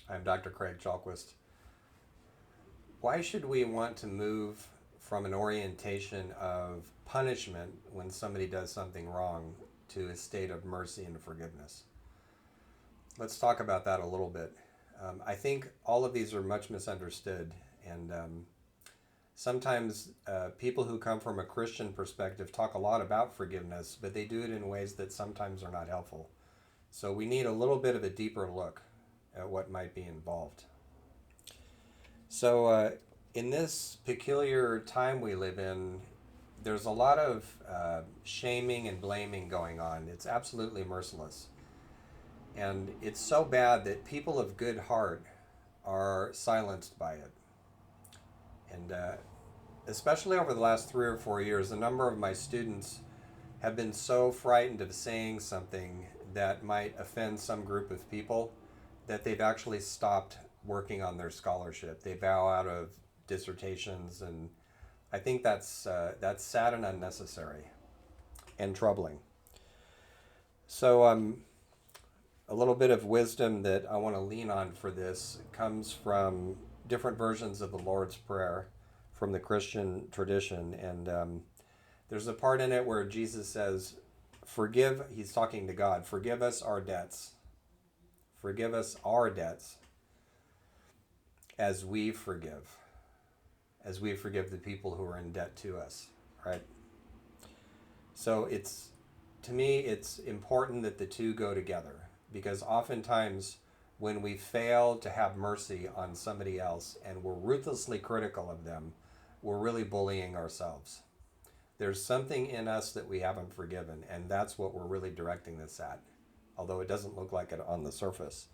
I'm Dr. Craig Chalquist. Why should we want to move from an orientation of punishment when somebody does something wrong to a state of mercy and forgiveness? Let's talk about that a little bit. I think all of these are much misunderstood, and sometimes people who come from a Christian perspective talk a lot about forgiveness, but they do it in ways that sometimes are not helpful. So we need a little bit of a deeper look at what might be involved. So, in this peculiar time we live in, there's a lot of shaming and blaming going on. It's absolutely merciless. And it's so bad that people of good heart are silenced by it. And especially over the last 3 or 4 years, a number of my students have been so frightened of saying something that might offend some group of people that they've actually stopped working on their scholarship. They bow out of dissertations, and I think that's sad and unnecessary and troubling. So, a little bit of wisdom that I want to lean on for this comes from different versions of the Lord's Prayer from the Christian tradition, and there's a part in it where Jesus says, "Forgive." He's talking to God. "Forgive us our debts. Forgive us our debts, as we forgive." As we forgive the people who are in debt to us, right? So to me, it's important that the two go together, because oftentimes when we fail to have mercy on somebody else and we're ruthlessly critical of them, we're really bullying ourselves. There's something in us that we haven't forgiven, and that's what we're really directing this at, although it doesn't look like it on the surface.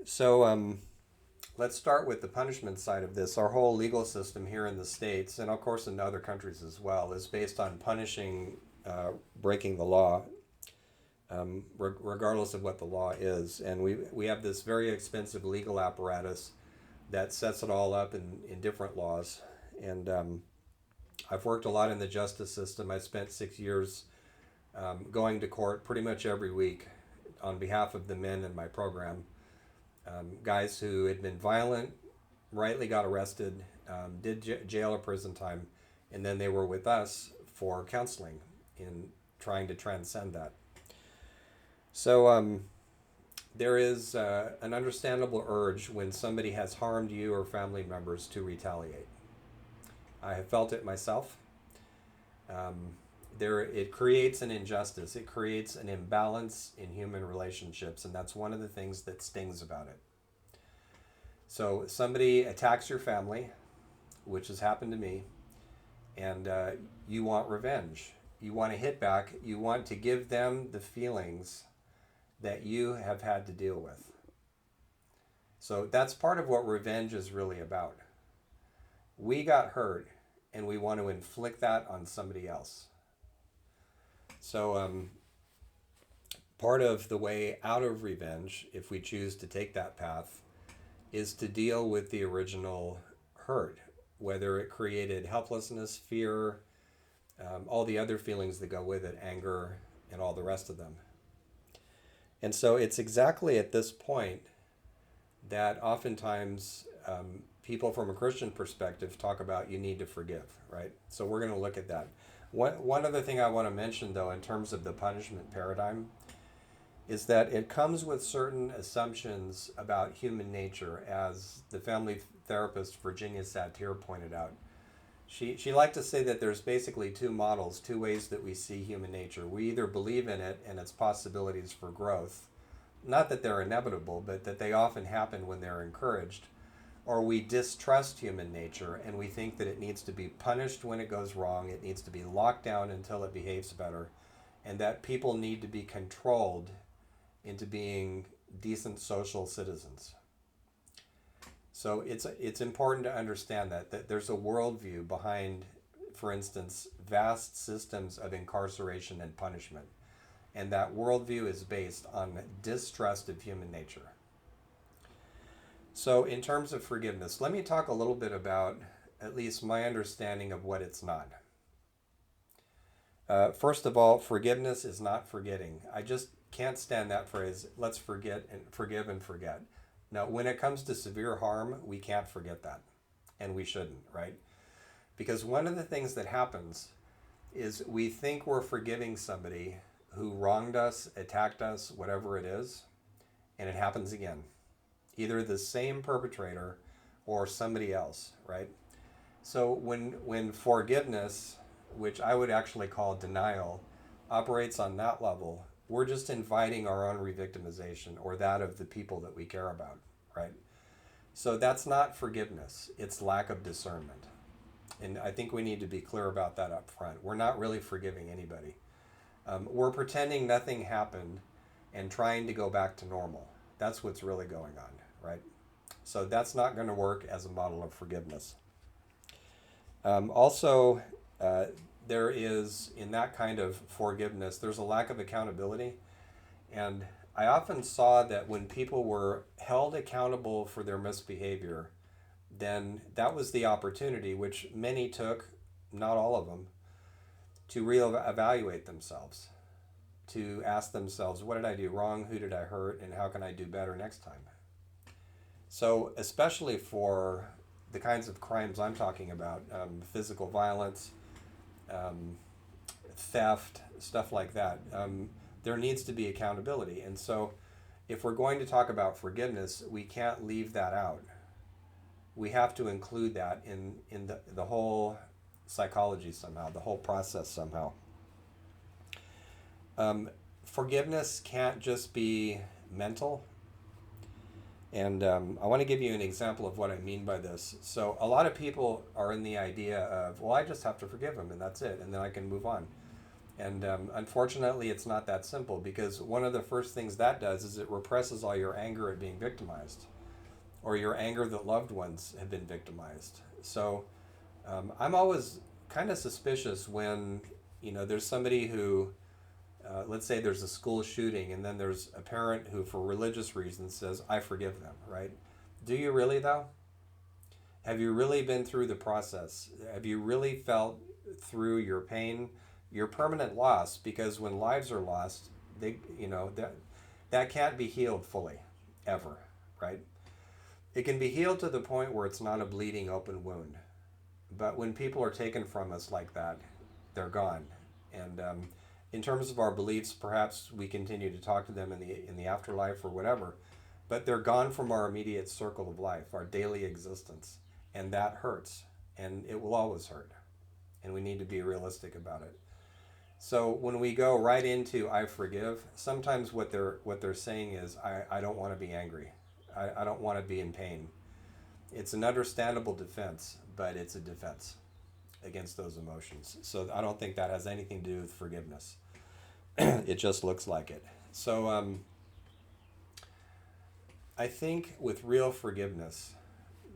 So, let's start with the punishment side of this. Our whole legal system here in the States, and of course in other countries as well, is based on punishing breaking the law, regardless of what the law is. And we have this very expensive legal apparatus that sets it all up in different laws. And I've worked a lot in the justice system. I spent 6 years going to court pretty much every week on behalf of the men in my program. Guys who had been violent, rightly got arrested, did jail or prison time, and then they were with us for counseling in trying to transcend that. So, there is an understandable urge when somebody has harmed you or family members to retaliate. I have felt it myself. It creates an injustice. It creates an imbalance in human relationships, and that's one of the things that stings about it. So somebody attacks your family, which has happened to me, and you want revenge. You want to hit back. You want to give them the feelings that you have had to deal with. So that's part of what revenge is really about. We got hurt, and we want to inflict that on somebody else. So, part of the way out of revenge, if we choose to take that path, is to deal with the original hurt, whether it created helplessness, fear, all the other feelings that go with it, anger, and all the rest of them. And so it's exactly at this point that oftentimes people from a Christian perspective talk about you need to forgive, right? So we're going to look at that. One other thing I want to mention, though, in terms of the punishment paradigm, is that it comes with certain assumptions about human nature, as the family therapist Virginia Satir pointed out. She liked to say that there's basically two models, two ways that we see human nature. We either believe in it and its possibilities for growth, not that they're inevitable, but that they often happen when they're encouraged, or we distrust human nature and we think that it needs to be punished when it goes wrong, it needs to be locked down until it behaves better, and that people need to be controlled into being decent social citizens. So it's important to understand that there's a worldview behind, for instance, vast systems of incarceration and punishment. And that worldview is based on distrust of human nature. So in terms of forgiveness, let me talk a little bit about at least my understanding of what it's not. First of all, forgiveness is not forgetting. I just can't stand that phrase, let's forget and forgive and forget. Now, when it comes to severe harm, we can't forget that, and we shouldn't, right? Because one of the things that happens is we think we're forgiving somebody who wronged us, attacked us, whatever it is, and it happens again. Either the same perpetrator or somebody else, right? So when forgiveness, which I would actually call denial, operates on that level, we're just inviting our own revictimization or that of the people that we care about, right? So that's not forgiveness, it's lack of discernment. And I think we need to be clear about that up front. We're not really forgiving anybody. We're pretending nothing happened and trying to go back to normal. That's what's really going on, right? So that's not going to work as a model of forgiveness. Also, uh, there is, in that kind of forgiveness, there's a lack of accountability. And I often saw that when people were held accountable for their misbehavior, then that was the opportunity, which many took, not all of them, to reevaluate themselves, to ask themselves, what did I do wrong? Who did I hurt? And how can I do better next time? So, especially for the kinds of crimes I'm talking about, physical violence, um, theft, stuff like that, there needs to be accountability. And so, if we're going to talk about forgiveness, we can't leave that out. We have to include that in the whole psychology somehow, the whole process somehow. Um, Forgiveness can't just be mental. And I want to give you an example of what I mean by this. So, a lot of people are in the idea of, well, I just have to forgive him and that's it, and then I can move on. And unfortunately, it's not that simple because one of the first things that does is it represses all your anger at being victimized or your anger that loved ones have been victimized. So, I'm always kind of suspicious when, there's somebody who, let's say there's a school shooting and then there's a parent who for religious reasons says, I forgive them, right? Do you really though? Have you really been through the process? Have you really felt through your pain, your permanent loss? Because when lives are lost, that can't be healed fully, ever, right? It can be healed to the point where it's not a bleeding open wound. But when people are taken from us like that, they're gone. And in terms of our beliefs, perhaps we continue to talk to them in the afterlife or whatever, but they're gone from our immediate circle of life, our daily existence, and that hurts, and it will always hurt, and we need to be realistic about it. So when we go right into I forgive, sometimes what they're saying is I don't want to be angry, I don't want to be in pain. It's an understandable defense, but it's a defense against those emotions. So I don't think that has anything to do with forgiveness. It just looks like it. So I think with real forgiveness,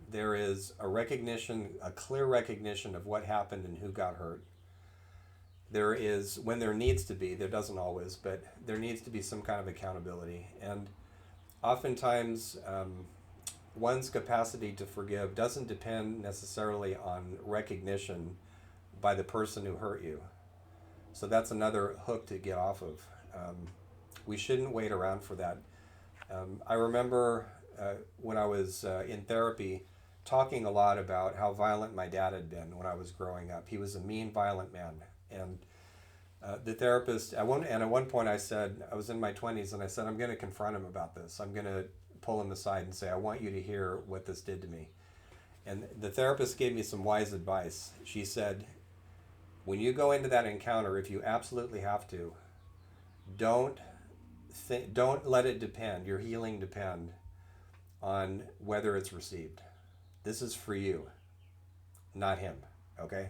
there is a recognition, a clear recognition of what happened and who got hurt. There is, when there needs to be, there doesn't always, but there needs to be some kind of accountability. And oftentimes, one's capacity to forgive doesn't depend necessarily on recognition by the person who hurt you. So that's another hook to get off of. We shouldn't wait around for that. I remember when I was in therapy talking a lot about how violent my dad had been when I was growing up. He was a mean, violent man. And the therapist, at one point I said, I was in my 20s, and I said, I'm going to confront him about this. I'm going to pull him aside and say, I want you to hear what this did to me. And the therapist gave me some wise advice. She said, when you go into that encounter, if you absolutely have to, don't don't let it depend, your healing depend on whether it's received. This is for you, not him, okay?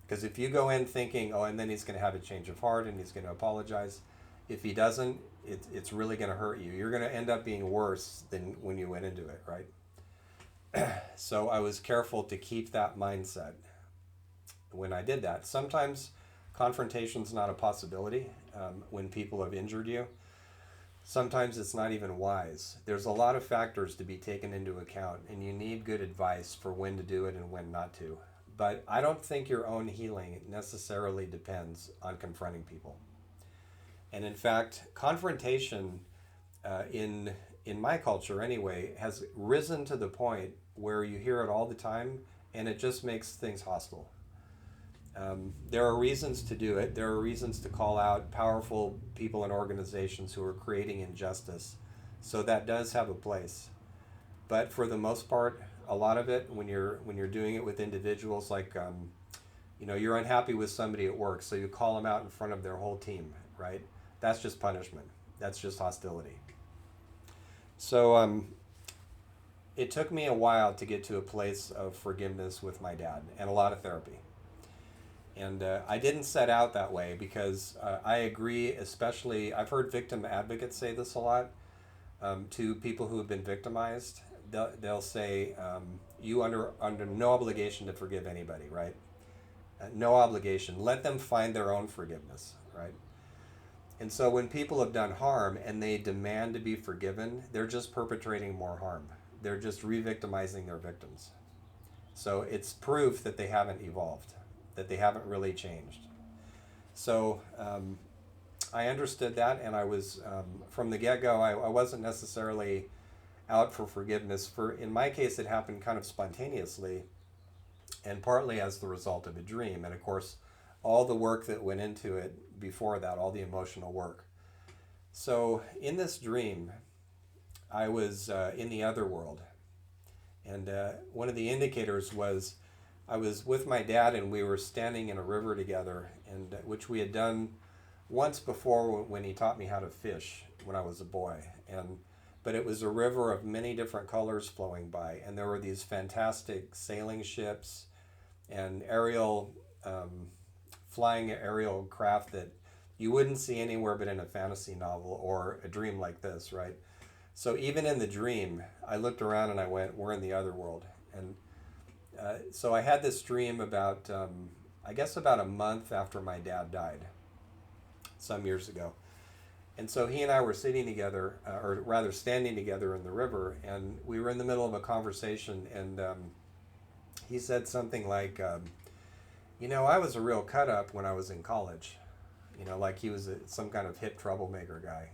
Because if you go in thinking, oh, and then he's going to have a change of heart and he's going to apologize, if he doesn't, it's really going to hurt you. You're going to end up being worse than when you went into it, right? So I was careful to keep that mindset when I did that. Sometimes confrontation's not a possibility when people have injured you. Sometimes it's not even wise. There's a lot of factors to be taken into account, and you need good advice for when to do it and when not to. But I don't think your own healing necessarily depends on confronting people. And in fact, confrontation in in my culture anyway, has risen to the point where you hear it all the time, and it just makes things hostile. There are reasons to do it. There are reasons to call out powerful people and organizations who are creating injustice. So that does have a place. But for the most part, a lot of it, when you're doing it with individuals, like you're unhappy with somebody at work, so you call them out in front of their whole team, right? That's just punishment. That's just hostility. So it took me a while to get to a place of forgiveness with my dad and a lot of therapy. And I didn't set out that way because I agree, especially, I've heard victim advocates say this a lot to people who have been victimized. They'll say, you under no obligation to forgive anybody, right? No obligation. Let them find their own forgiveness, right? And so when people have done harm and they demand to be forgiven, they're just perpetrating more harm. They're just re-victimizing their victims. So it's proof that they haven't evolved, that they haven't really changed. So I understood that, and I was, from the get-go, I wasn't necessarily out for forgiveness. In my case, it happened kind of spontaneously, and partly as the result of a dream. And of course, all the work that went into it before that, all the emotional work. So in this dream, I was in the other world. And one of the indicators was I was with my dad, and we were standing in a river together, and which we had done once before when he taught me how to fish when I was a boy. But it was a river of many different colors flowing by, and there were these fantastic sailing ships and flying aerial craft that you wouldn't see anywhere but in a fantasy novel or a dream like this, right? So even in the dream, I looked around and I went, we're in the other world. And so I had this dream about, I guess about a month after my dad died, some years ago. And so he and I were sitting together, or rather standing together in the river, and we were in the middle of a conversation, and he said something like, I was a real cut up when I was in college. Like he was some kind of hip troublemaker guy.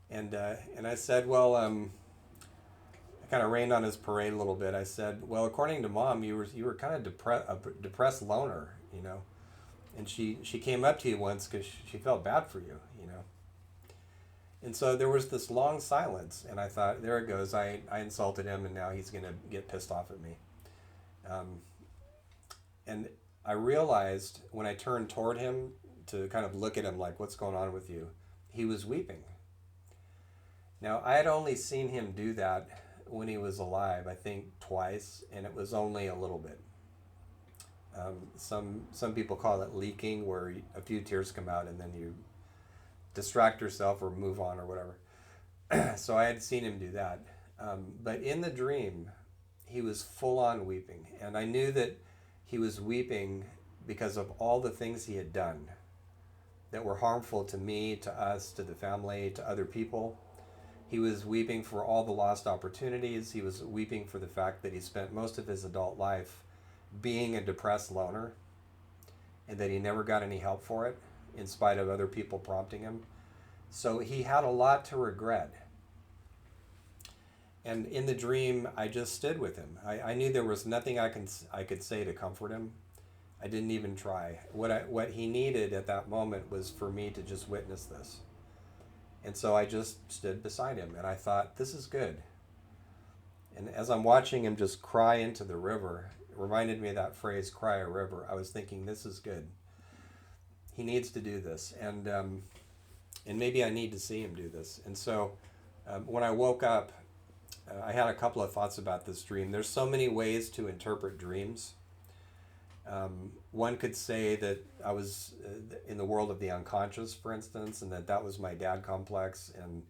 And I said, well, I kind of rained on his parade a little bit. I said, well, according to Mom, you were kind of a depressed loner. And she came up to you once because she felt bad for you. And so there was this long silence, and I thought, there it goes. I insulted him, and now he's going to get pissed off at me. And I realized when I turned toward him to kind of look at him like, what's going on with you? He was weeping. Now, I had only seen him do that when he was alive, I think twice, and it was only a little bit. Some people call it leaking, where a few tears come out and then you distract yourself or move on or whatever. So I had seen him do that. But in the dream, he was full on weeping. And I knew that he was weeping because of all the things he had done that were harmful to me, to us, to the family, to other people. He was weeping for all the lost opportunities. He was weeping for the fact that he spent most of his adult life being a depressed loner, and that he never got any help for it, in spite of other people prompting him. So he had a lot to regret. And in the dream, I just stood with him. I knew there was nothing I could say to comfort him. I didn't even try. What he needed at that moment was for me to just witness this. And so I just stood beside him, and I thought, this is good. And as I'm watching him just cry into the river, it reminded me of that phrase, cry a river. I was thinking, this is good. He needs to do this. And maybe I need to see him do this. And so when I woke up, I had a couple of thoughts about this dream. There's so many ways to interpret dreams. One could say that I was in the world of the unconscious, for instance, and that was my dad complex. And,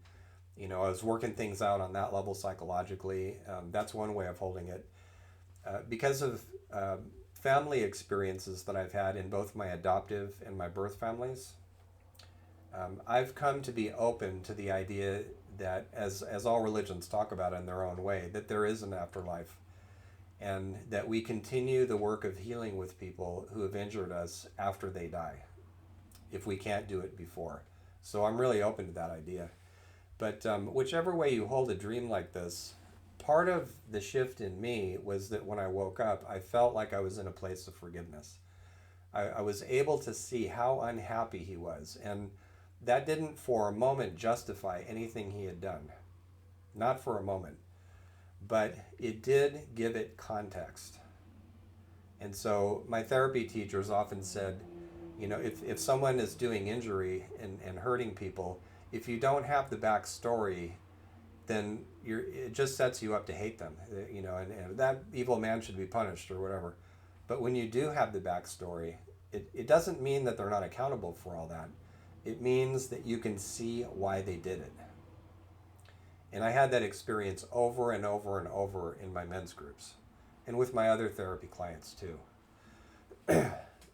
I was working things out on that level psychologically. That's one way of holding it. Because of family experiences that I've had in both my adoptive and my birth families, I've come to be open to the idea that, as all religions talk about in their own way, that there is an afterlife, and that we continue the work of healing with people who have injured us after they die, if we can't do it before. So I'm really open to that idea. But whichever way you hold a dream like this, part of the shift in me was that when I woke up, I felt like I was in a place of forgiveness. I was able to see how unhappy he was. And that didn't for a moment justify anything he had done. Not for a moment. But it did give it context. And so my therapy teachers often said, if someone is doing injury and hurting people, if you don't have the backstory, then it just sets you up to hate them, and that evil man should be punished or whatever. But when you do have the backstory, it doesn't mean that they're not accountable for all that. It means that you can see why they did it. And I had that experience over and over and over in my men's groups and with my other therapy clients too.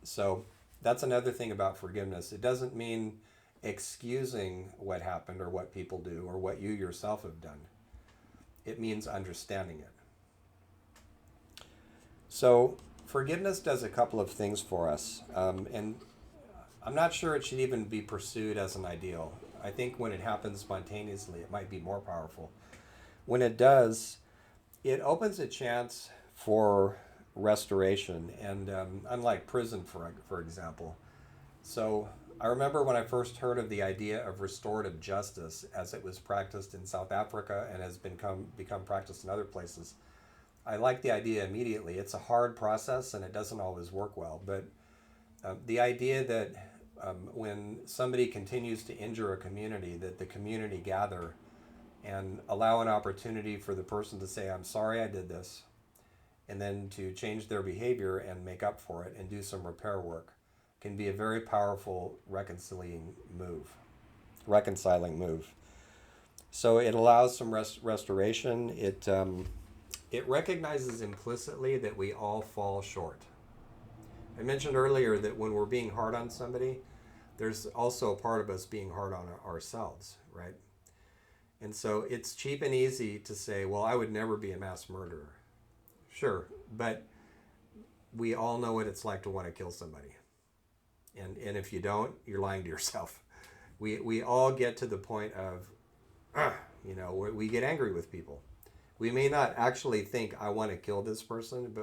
So that's another thing about forgiveness. It doesn't mean excusing what happened or what people do or what you yourself have done. It means understanding it. So forgiveness does a couple of things for us. And I'm not sure it should even be pursued as an ideal. I think when it happens spontaneously, it might be more powerful. When it does, it opens a chance for restoration, and unlike prison, for example. So I remember when I first heard of the idea of restorative justice as it was practiced in South Africa and has become practiced in other places. I liked the idea immediately. It's a hard process and it doesn't always work well, but the idea that when somebody continues to injure a community, that the community gather and allow an opportunity for the person to say, I'm sorry I did this, and then to change their behavior and make up for it and do some repair work can be a very powerful reconciling move. So it allows some restoration. It recognizes implicitly that we all fall short. I mentioned earlier that when we're being hard on somebody, there's also a part of us being hard on ourselves, right? And so it's cheap and easy to say, well, I would never be a mass murderer. Sure, but we all know what it's like to want to kill somebody. And if you don't, you're lying to yourself. We all get to the point of, we get angry with people. We may not actually think, I want to kill this person,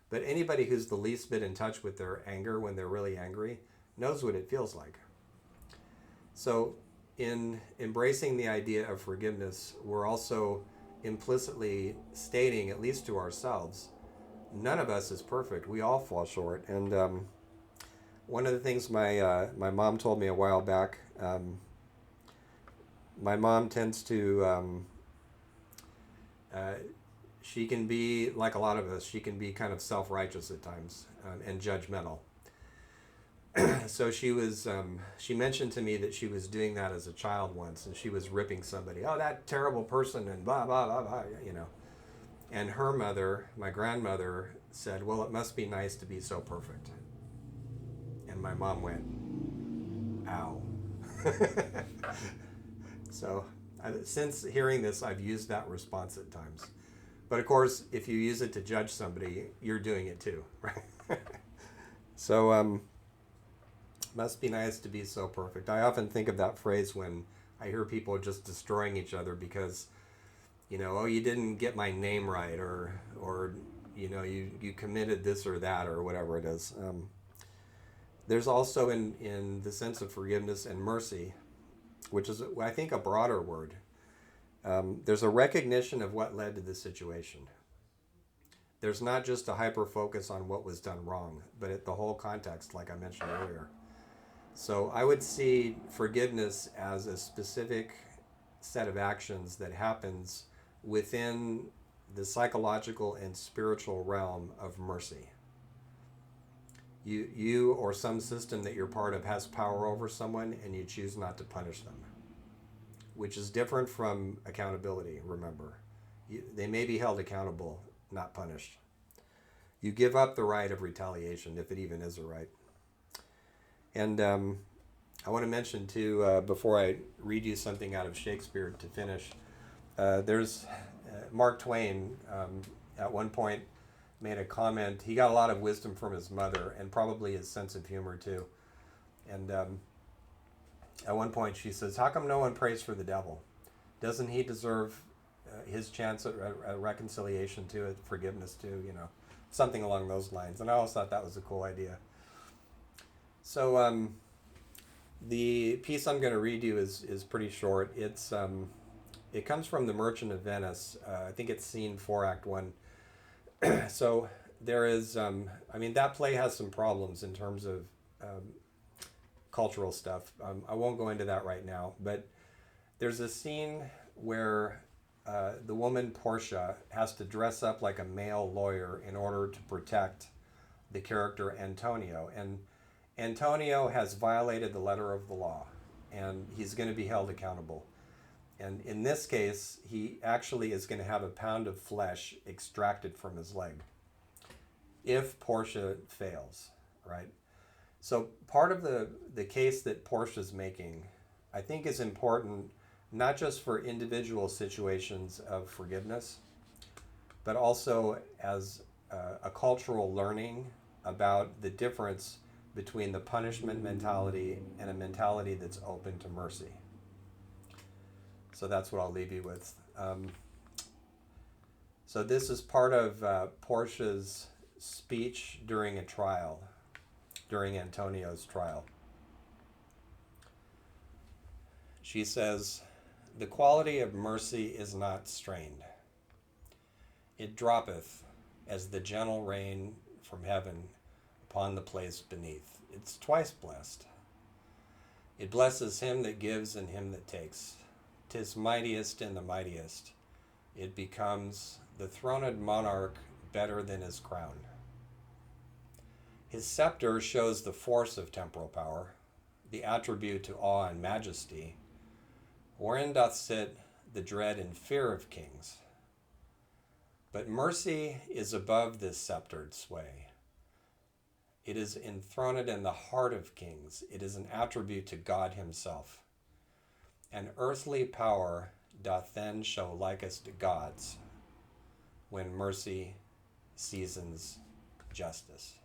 but anybody who's the least bit in touch with their anger when they're really angry knows what it feels like. So in embracing the idea of forgiveness, we're also implicitly stating, at least to ourselves, none of us is perfect. We all fall short. And one of the things my mom told me a while back, my mom tends to, she can be, like a lot of us, she can be kind of self-righteous at times and judgmental. So she mentioned to me that she was doing that as a child once, and she was ripping somebody, oh, that terrible person, and blah, blah, blah, blah, And her mother, my grandmother, said, well, it must be nice to be so perfect. And my mom went, ow. So since hearing this, I've used that response at times. But of course, if you use it to judge somebody, you're doing it too, right? So, must be nice to be so perfect. I often think of that phrase when I hear people just destroying each other because, oh, you didn't get my name right, or you committed this or that, or whatever it is. There's also in the sense of forgiveness and mercy, which is, I think, a broader word. There's a recognition of what led to the situation. There's not just a hyper focus on what was done wrong, but at the whole context, like I mentioned earlier. So I would see forgiveness as a specific set of actions that happens within the psychological and spiritual realm of mercy. You or some system that you're part of has power over someone, and you choose not to punish them, which is different from accountability, remember. They may be held accountable, not punished. You give up the right of retaliation, if it even is a right. And I want to mention, too, before I read you something out of Shakespeare to finish, there's Mark Twain at one point made a comment. He got a lot of wisdom from his mother and probably his sense of humor, too. And at one point she says, how come no one prays for the devil? Doesn't he deserve his chance at reconciliation too, at forgiveness too? Something along those lines. And I always thought that was a cool idea. So the piece I'm going to read you is pretty short. It comes from The Merchant of Venice. I think it's scene 4, Act 1. So there is, that play has some problems in terms of cultural stuff. I won't go into that right now, but there's a scene where the woman Portia has to dress up like a male lawyer in order to protect the character Antonio. And Antonio has violated the letter of the law, and he's going to be held accountable. And in this case, he actually is going to have a pound of flesh extracted from his leg if Portia fails, right? So part of the case that Portia's making, I think, is important not just for individual situations of forgiveness, but also as a cultural learning about the difference between the punishment mentality and a mentality that's open to mercy. So that's what I'll leave you with. So this is part of Portia's speech during a trial, during Antonio's trial. She says, "The quality of mercy is not strained. It droppeth as the gentle rain from heaven upon the place beneath. It's twice blessed. It blesses him that gives and him that takes. 'Tis mightiest in the mightiest. It becomes the throned monarch better than his crown. His scepter shows the force of temporal power, the attribute to awe and majesty, wherein doth sit the dread and fear of kings. But mercy is above this sceptered sway. It is enthroned in the heart of kings. It is an attribute to God himself. And earthly power doth then show likest to God's, when mercy seasons justice."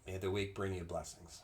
May the week bring you blessings.